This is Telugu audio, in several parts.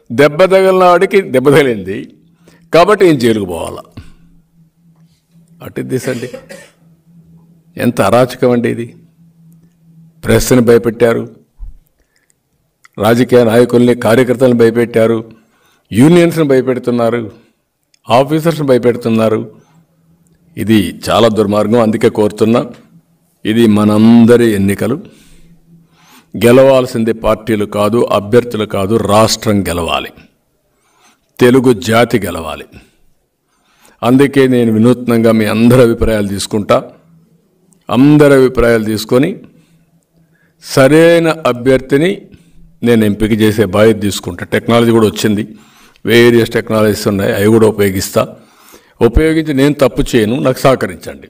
దెబ్బ తగిలిన వాడికి దెబ్బ తగిలింది కాబట్టి ఏం జైలుకు పోవాలా? అటు దిశండి. ఎంత అరాచకం అండి ఇది. ప్రెస్ని భయపెట్టారు, రాజకీయ నాయకుల్ని కార్యకర్తలను భయపెట్టారు, యూనియన్స్ని భయపెడుతున్నారు, ఆఫీసర్స్ని భయపెడుతున్నారు. ఇది చాలా దుర్మార్గం. అందుకే కోరుతున్నా, ఇది మనందరి ఎన్నికలు. గెలవాల్సింది పార్టీలు కాదు, అభ్యర్థులు కాదు, రాష్ట్రం గెలవాలి, తెలుగు జాతి గెలవాలి. అందుకే నేను వినూత్నంగా మీ అందరి అభిప్రాయాలు తీసుకుంటా. అందరి అభిప్రాయాలు తీసుకొని సరైన అభ్యర్థిని నేను ఎంపిక చేసే బాధ్యత తీసుకుంటా. టెక్నాలజీ కూడా వచ్చింది, వేరియస్ టెక్నాలజీస్ ఉన్నాయి, అవి కూడా ఉపయోగించి నేను తప్పు చేయను, నాకు సహకరించండి.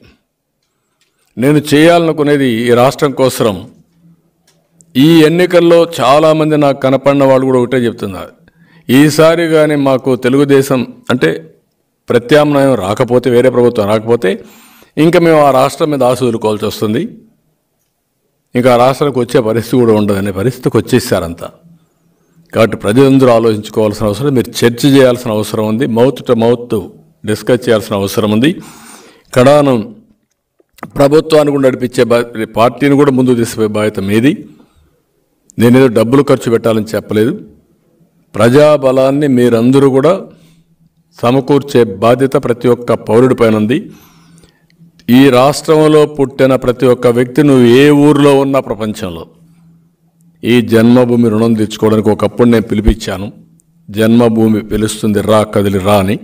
నేను చేయాలనుకునేది ఈ రాష్ట్రం కోసం. ఈ ఎన్నికల్లో చాలామంది నాకు కనపడిన వాళ్ళు కూడా ఒకటే చెప్తున్నారు, ఈసారి కానీ మాకు తెలుగుదేశం అంటే ప్రత్యామ్నాయం రాకపోతే, వేరే ప్రభుత్వం రాకపోతే ఇంకా మేము ఆ రాష్ట్రం మీద ఆశ వదులుకోవాల్సి వస్తుంది, ఇంకా ఆ రాష్ట్రానికి వచ్చే పరిస్థితి కూడా ఉండదనే పరిస్థితికి వచ్చేసారంతా. కాబట్టి ప్రజలందరూ ఆలోచించుకోవాల్సిన అవసరం, మీరు చర్చ చేయాల్సిన అవసరం ఉంది, మౌత్ టు మౌత్ డిస్కస్ చేయాల్సిన అవసరం ఉంది. కడానం ప్రభుత్వాన్ని కూడా నడిపించే పార్టీని కూడా ముందుకు తీసుకుపోయే బాధ్యత మీది. నేనేదో డబ్బులు ఖర్చు పెట్టాలని చెప్పలేదు. ప్రజాబలాన్ని మీరందరూ కూడా సమకూర్చే బాధ్యత ప్రతి ఒక్క పౌరుడి పైన ఉంది. ఈ రాష్ట్రంలో పుట్టిన ప్రతి ఒక్క వ్యక్తి, నువ్వు ఏ ఊరిలో ఉన్నా ప్రపంచంలో, ఈ జన్మభూమి రుణం తెచ్చుకోవడానికి ఒకప్పుడు నేను పిలిపించాను. జన్మభూమి పిలుస్తుంది రా కదిలి రా అని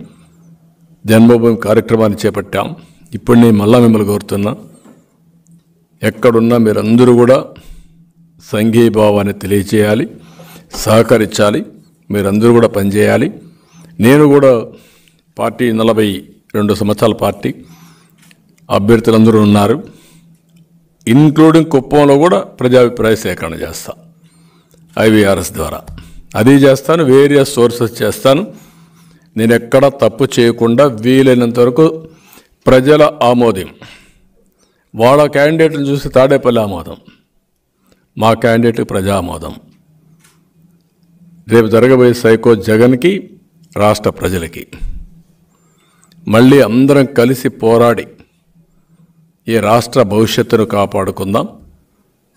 జన్మభూమి కార్యక్రమాన్ని చేపట్టాం. ఇప్పుడు నేను మళ్ళా మిమ్మల్ని కోరుతున్నా, ఎక్కడున్నా మీరందరూ కూడా సంఘీభావాన్ని తెలియచేయాలి, సహకరించాలి, మీరందరూ కూడా పనిచేయాలి. నేను కూడా పార్టీ 42 సంవత్సరాల పార్టీ, అభ్యర్థులందరూ ఉన్నారు, ఇంక్లూడింగ్ కుప్పంలో కూడా ప్రజాభిప్రాయ సేకరణ చేస్తా IVRS ద్వారా. అది చేస్తాను, వేరియస్ సోర్సెస్ చేస్తాను. నేను ఎక్కడ తప్పు చేయకుండా వీలైనంత వరకు ప్రజల ఆమోదం, వాళ్ళ క్యాండిడేట్లను చూసి తాడేపల్లి ఆమోదం, మా క్యాండిడేట్కి ప్రజా ఆమోదం, రేపు జరగబోయే సైకో జగన్కి, రాష్ట్ర ప్రజలకి మళ్ళీ అందరం కలిసి పోరాడి ఈ రాష్ట్ర భవిష్యత్తును కాపాడుకుందాం.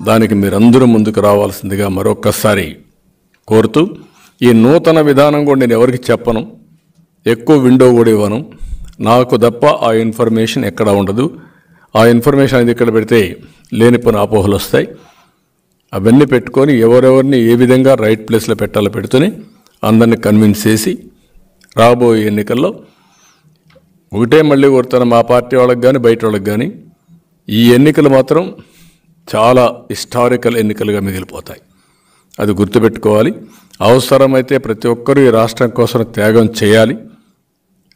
దానికి మీరందరూ ముందుకు రావాల్సిందిగా మరొక్కసారి కోరుతూ, ఈ నూతన విధానం కూడా నేను ఎవరికి చెప్పను, ఎక్కువ విండో కూడా ఇవ్వను. నాకు తప్ప ఆ ఇన్ఫర్మేషన్ ఎక్కడ ఉండదు. ఆ ఇన్ఫర్మేషన్ అనేది ఇక్కడ పెడితే లేనిపోయిన అపోహలు వస్తాయి. అవన్నీ పెట్టుకొని ఎవరెవరిని ఏ విధంగా రైట్ ప్లేస్లో పెట్టాలో పెడుతూనే అందరినీ కన్విన్స్ చేసి రాబోయే ఎన్నికల్లో ఒకటే మళ్ళీ కోరుతాను, మా పార్టీ వాళ్ళకి కానీ బయట వాళ్ళకి కానీ, ఈ ఎన్నికలు మాత్రం చాలా హిస్టారికల్ ఎన్నికలుగా మిగిలిపోతాయి. అది గుర్తుపెట్టుకోవాలి. అవసరమైతే ప్రతి ఒక్కరూ ఈ రాష్ట్రం కోసం త్యాగం చేయాలి.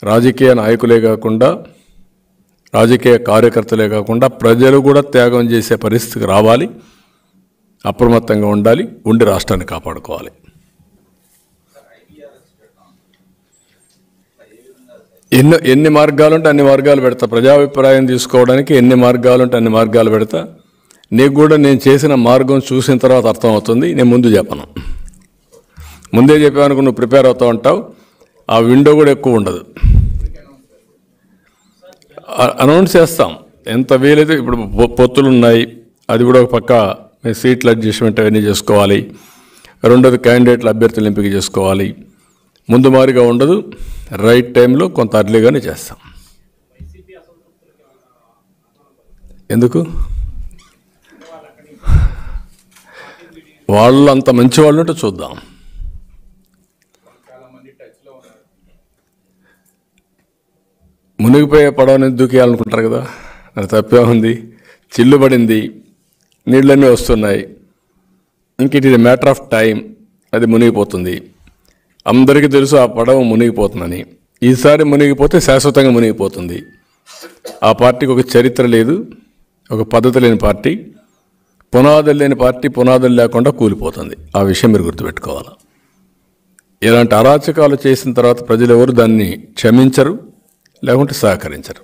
రాజకీయ నాయకులే కాకుండా, రాజకీయ కార్యకర్తలే కాకుండా ప్రజలు కూడా త్యాగం చేసే పరిస్థితికి రావాలి. అప్రమత్తంగా ఉండాలి, ఉండి రాష్ట్రాన్ని కాపాడుకోవాలి. ఎన్ని మార్గాలు ఉంటే అన్ని మార్గాలు పెడతా. ప్రజాభిప్రాయం తీసుకోవడానికి ఎన్ని మార్గాలు ఉంటే అన్ని మార్గాలు పెడతా. నీకు కూడా నేను చేసిన మార్గం చూసిన తర్వాత అర్థమవుతుంది. నేను ముందు చెప్పను, ముందే చెప్పానుకో నువ్వు ప్రిపేర్ అవుతూ ఉంటావు. ఆ విండో కూడా ఎక్కువ ఉండదు. అనౌన్స్ చేస్తాం ఎంత వీలైతే. ఇప్పుడు పొత్తులు ఉన్నాయి, అది కూడా ఒక పక్క సీట్ల అడ్జస్ట్మెంట్ అవన్నీ చేసుకోవాలి. రెండోది క్యాండిడేట్ల అభ్యర్థులు ఎంపిక చేసుకోవాలి. ముందు మారిగా ఉండదు, రైట్ టైంలో కొంత అర్లీగానే చేస్తాం. ఎందుకు వాళ్ళు అంత మంచి వాళ్ళు ఉంటే చూద్దాం. మునిగిపోయే పడవని దూకేయాలనుకుంటారు కదా, అది తప్పే ఉంది. చిల్లు పడింది, నీళ్ళన్నీ వస్తున్నాయి, ఇంక it is a matter of time, అది మునిగిపోతుంది. అందరికీ తెలుసు ఆ పడవ మునిగిపోతుందని. ఈసారి మునిగిపోతే శాశ్వతంగా మునిగిపోతుంది. ఆ పార్టీకి ఒక చరిత్ర లేదు, ఒక పద్ధతి లేని పార్టీ, పునాదులు లేని పార్టీ, పునాదులు లేకుండా కూలిపోతుంది. ఆ విషయం మీరు గుర్తుపెట్టుకోవాలి. ఇలాంటి అరాచకాలు చేసిన తర్వాత ప్రజలు ఎవరు దాన్ని క్షమించరు, లేకుంటే సహకరించరు.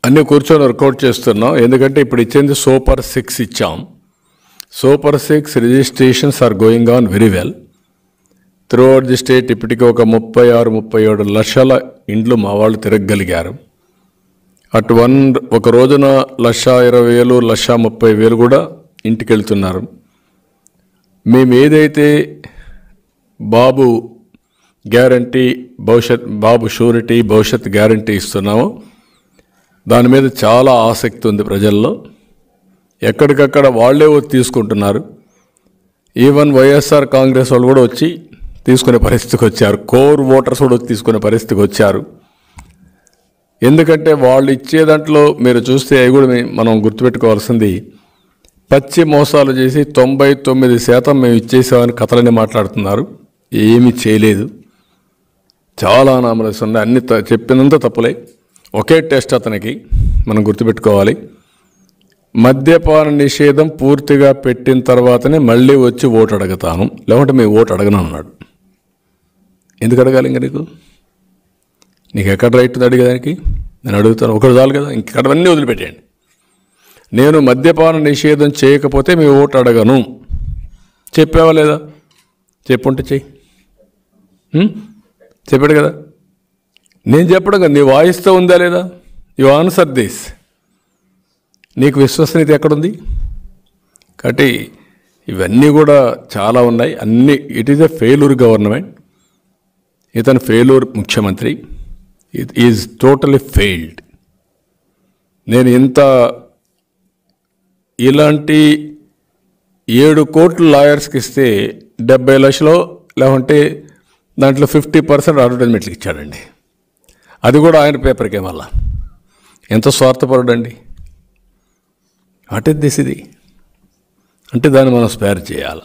అన్నీ కూర్చొని వర్కౌట్ చేస్తున్నాం. ఎందుకంటే ఇప్పుడు ఇచ్చింది సూపర్ 6 ఇచ్చాం. Super 6 registrations are going on very well throughout the state. ఇప్పటికీ ఒక 36-37 లక్షల ఇండ్లు మా వాళ్ళు తిరగగలిగారు. అటు ఒక రోజున 1,20,000 1,30,000 కూడా ఇంటికి వెళ్తున్నారు. మేము ఏదైతే బాబు గ్యారంటీ బాబు షూరిటీ భవిష్యత్ గ్యారంటీ ఇస్తున్నామో దాని మీద చాలా ఆసక్తి ఉంది ప్రజల్లో. ఎక్కడికక్కడ వాళ్ళే తీసుకుంటున్నారు. ఈవెన్ వైఎస్ఆర్ కాంగ్రెస్ వాళ్ళు కూడా వచ్చి తీసుకునే పరిస్థితికి వచ్చారు. కోర్ ఓటర్స్ కూడా తీసుకునే పరిస్థితికి వచ్చారు. ఎందుకంటే వాళ్ళు ఇచ్చే దాంట్లో మీరు చూస్తే అవి కూడా మనం గుర్తుపెట్టుకోవాల్సింది, పచ్చి మోసాలు చేసి 99% మేము ఇచ్చేసామని కథలని మాట్లాడుతున్నారు. ఏమీ చేయలేదు. చాలా అనామలీస్ ఉన్నాయి. అన్ని చెప్పినంత తప్పులే. ఒకే టెస్ట్ అతనికి మనం గుర్తుపెట్టుకోవాలి. మద్యపాన నిషేధం పూర్తిగా పెట్టిన తర్వాతనే మళ్ళీ వచ్చి ఓటు అడుగుతాను, లేకుంటే మేము ఓటు అడగను అన్నాడు. ఎందుకు అడగాలి? ఇంకా నీకు ఎక్కడ రైట్ ఉంది అడిగేదానికి? నేను అడుగుతాను. ఒకటి చాలు కదా, ఇంకెక్కడవన్నీ వదిలిపెట్టేయండి. నేను మద్యపాన నిషేధం చేయకపోతే మీ ఓటు అడగను చెప్పావా లేదా? చెప్పుంటే చెయ్యి. చెప్పాడు కదా. నేను చెప్పడం కదా, నీ వాయిస్తో ఉందా లేదా? You answer this. నీకు విశ్వసనీయత ఎక్కడుంది? కాబట్టి ఇవన్నీ కూడా చాలా ఉన్నాయి. అన్నీ it is a failure government. ఇతను ఫెయిల్యూర్ ముఖ్యమంత్రి. It is totally failed. నేను ఇలాంటి 7 కోట్లు లాయర్స్కి ఇస్తే 70 లక్షలు లేకుంటే దాంట్లో 50% అడ్వర్టైజ్మెంట్కి ఇచ్చాడండి. అది కూడా ఆయన పేపర్కే. మళ్ళా ఎంత స్వార్థపరుడండి. What is this? ఇది అంటే దాన్ని మనం స్పేర్ చేయాలి.